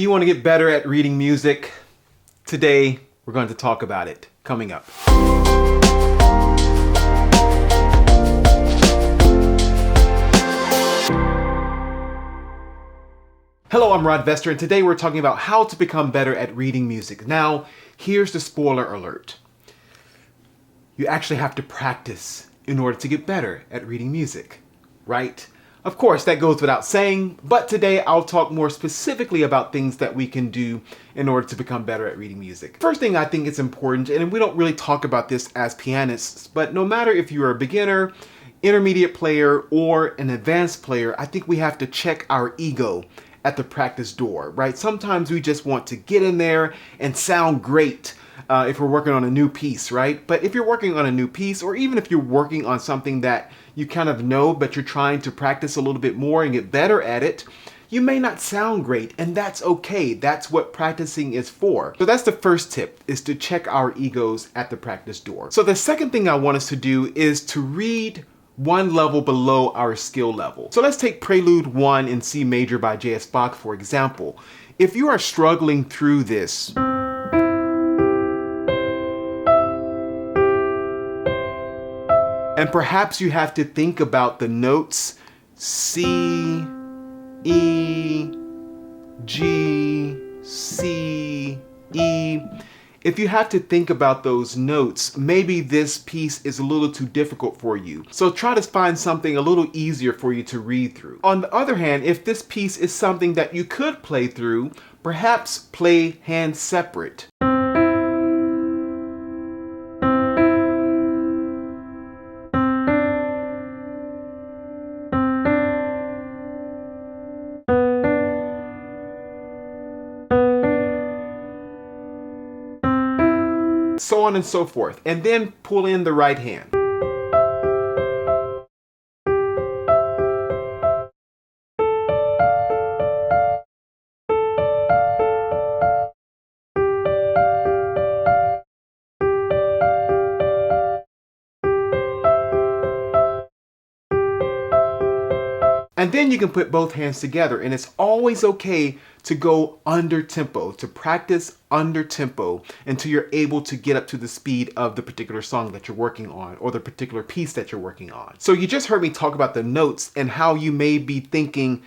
Do you want to get better at reading music? Today, we're going to talk about it. Coming up. Hello, I'm Rod Vester, and today we're talking about how to become better at reading music. Now, here's the spoiler alert. You actually have to practice in order to get better at reading music, right? Of course, that goes without saying, but today I'll talk more specifically about things that we can do in order to become better at reading music. First thing I think is important, and we don't really talk about this as pianists, but no matter if you're a beginner, intermediate player, or an advanced player, I think we have to check our ego at the practice door, right? Sometimes we just want to get in there and sound great if we're working on a new piece, right? But if you're working on a new piece, or even if you're working on something that you kind of know, but you're trying to practice a little bit more and get better at it, you may not sound great, and that's okay. That's what practicing is for. So that's the first tip, is to check our egos at the practice door. So the second thing I want us to do is to read one level below our skill level. So let's take Prelude 1 in C major by J.S. Bach, for example. If you are struggling through this, and perhaps you have to think about the notes C, E, G, C, E. If you have to think about those notes, maybe this piece is a little too difficult for you. So try to find something a little easier for you to read through. On the other hand, if this piece is something that you could play through, perhaps play hands separate. So on and so forth, and then pull in the right hand. And then you can put both hands together, and it's always okay to go under tempo, to practice under tempo until you're able to get up to the speed of the particular song that you're working on or the particular piece that you're working on. So you just heard me talk about the notes and how you may be thinking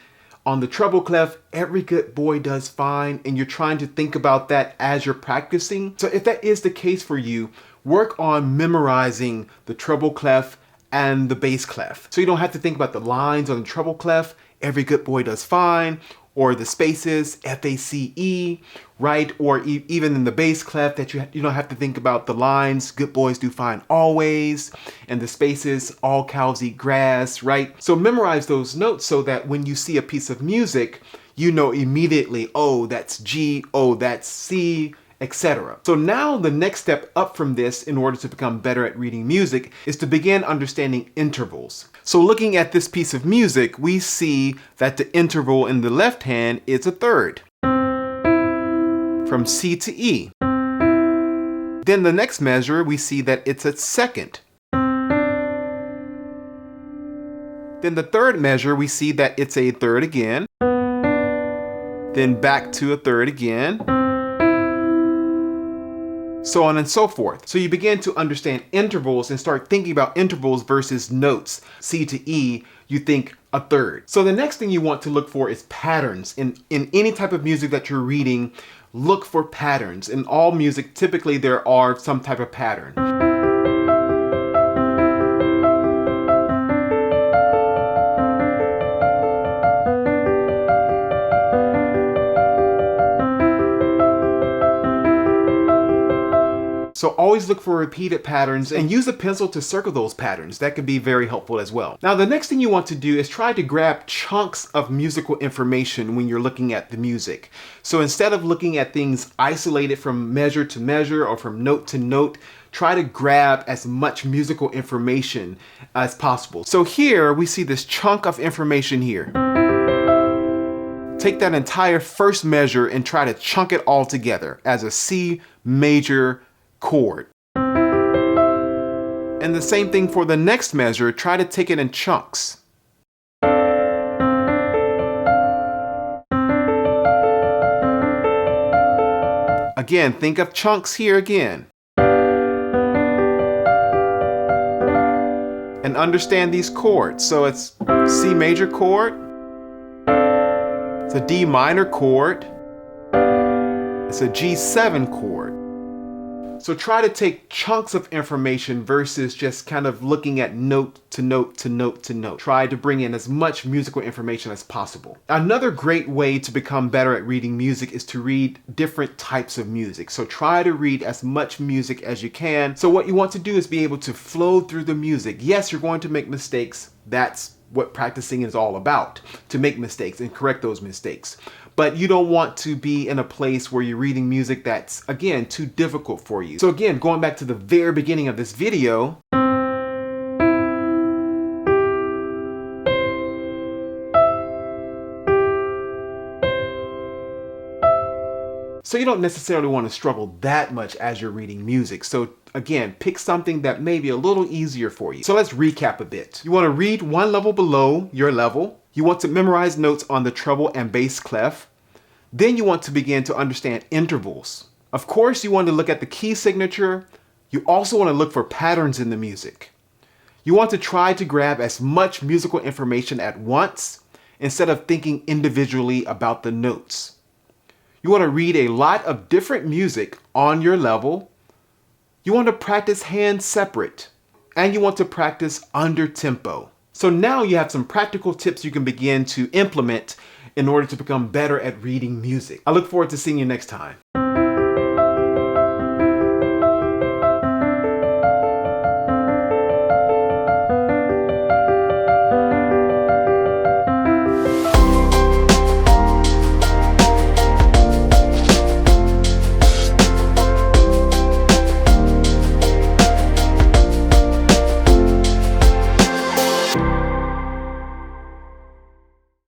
on the treble clef, every good boy does fine, and you're trying to think about that as you're practicing. So if that is the case for you, work on memorizing the treble clef and the bass clef. So you don't have to think about the lines on the treble clef, every good boy does fine, or the spaces, F-A-C-E, right? Or even in the bass clef that you don't have to think about the lines, good boys do fine always, and the spaces, all cows eat grass, right? So memorize those notes so that when you see a piece of music, you know immediately, oh, that's G, oh, that's C, etc. So now the next step up from this in order to become better at reading music is to begin understanding intervals. So looking at this piece of music, we see that the interval in the left hand is a third from C to E. Then the next measure, we see that it's a second. Then the third measure, we see that it's a third again. Then back to a third again. So on and so forth. So you begin to understand intervals and start thinking about intervals versus notes. C to E, you think a third. So the next thing you want to look for is patterns. In any type of music that you're reading, look for patterns. In all music, typically there are some type of pattern. So always look for repeated patterns and use a pencil to circle those patterns. That can be very helpful as well. Now, the next thing you want to do is try to grab chunks of musical information when you're looking at the music. So instead of looking at things isolated from measure to measure or from note to note, try to grab as much musical information as possible. So here we see this chunk of information here. Take that entire first measure and try to chunk it all together as a C major chord. And the same thing for the next measure, try to take it in chunks. Again, think of chunks here again. And understand these chords. So it's C major chord, it's a D minor chord, it's a G7 chord. So try to take chunks of information versus just kind of looking at note to note to note to note. Try to bring in as much musical information as possible. Another great way to become better at reading music is to read different types of music. So try to read as much music as you can. So what you want to do is be able to flow through the music. Yes, you're going to make mistakes. That's what practicing is all about, to make mistakes and correct those mistakes. But you don't want to be in a place where you're reading music that's, again, too difficult for you. So again, going back to the very beginning of this video, so you don't necessarily want to struggle that much as you're reading music. So again, pick something that may be a little easier for you. So let's recap a bit. You want to read one level below your level. You want to memorize notes on the treble and bass clef. Then you want to begin to understand intervals. Of course, you want to look at the key signature. You also want to look for patterns in the music. You want to try to grab as much musical information at once instead of thinking individually about the notes. You want to read a lot of different music on your level. You want to practice hands separate, and you want to practice under tempo. So now you have some practical tips you can begin to implement in order to become better at reading music. I look forward to seeing you next time.